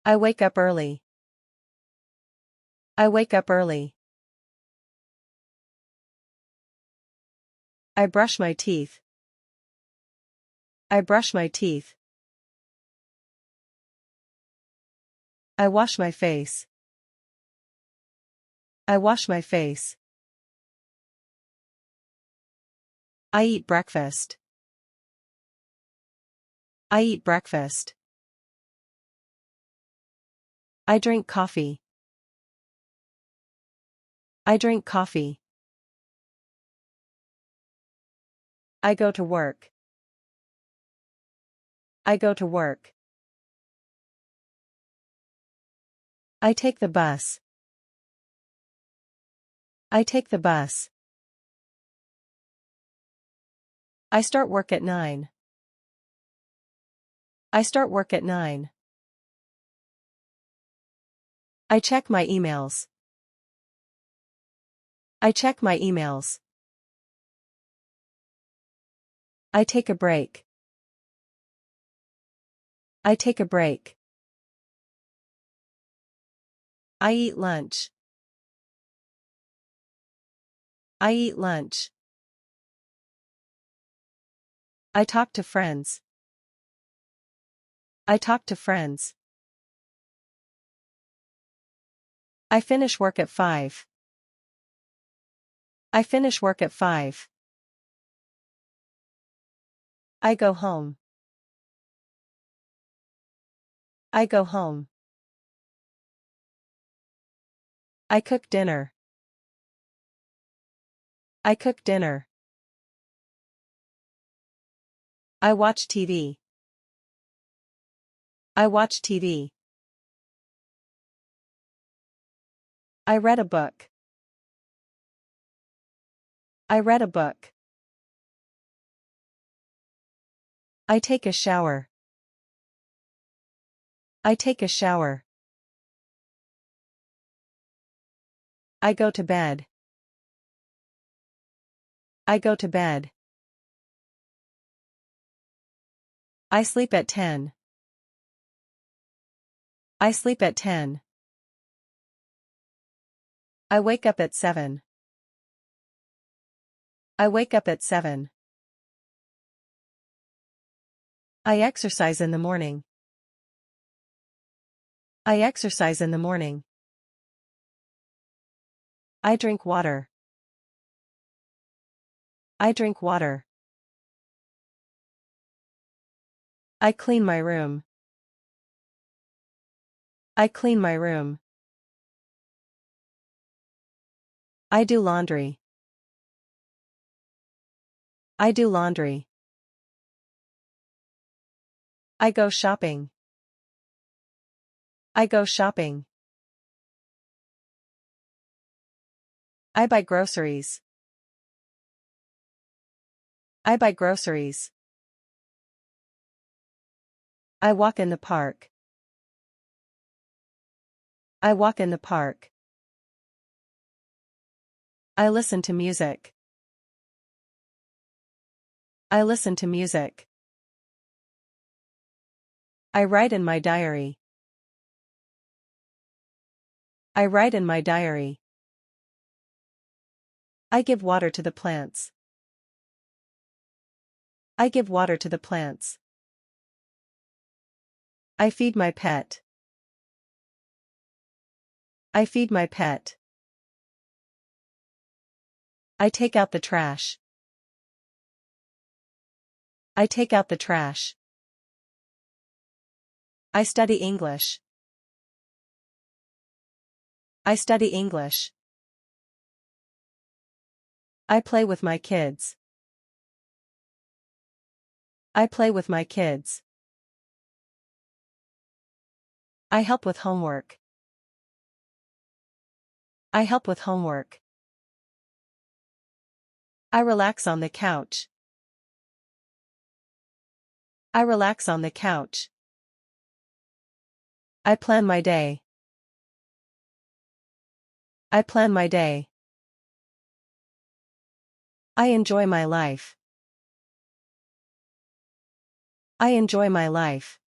I wake up early. I wake up early. I brush my teeth. I brush my teeth. I wash my face. I wash my face. I eat breakfast. I eat breakfast. I drink coffee. I drink coffee. I go to work. I go to work. I take the bus. I take the bus. I start work at 9. I start work at 9. I check my emails. I check my emails. I take a break. I take a break. I eat lunch. I eat lunch. I talk to friends. I talk to friends. I finish work at 5. I finish work at 5. I go home. I go home. I cook dinner. I cook dinner. I watch TV. I watch TV. I read a book. I read a book. I take a shower. I take a shower. I go to bed. I go to bed. I sleep at 10. I sleep at 10. I wake up at 7. I wake up at 7. I exercise in the morning. I exercise in the morning. I drink water. I drink water. I clean my room. I clean my room. I do laundry. I do laundry. I go shopping. I go shopping. I buy groceries. I buy groceries. I walk in the park. I walk in the park. I listen to music. I listen to music. I write in my diary. I write in my diary. I give water to the plants. I give water to the plants. I feed my pet. I feed my pet. I take out the trash. I take out the trash. I study English. I study English. I play with my kids. I play with my kids. I help with homework. I help with homework. I relax on the couch. I relax on the couch. I plan my day. I plan my day. I enjoy my life. I enjoy my life.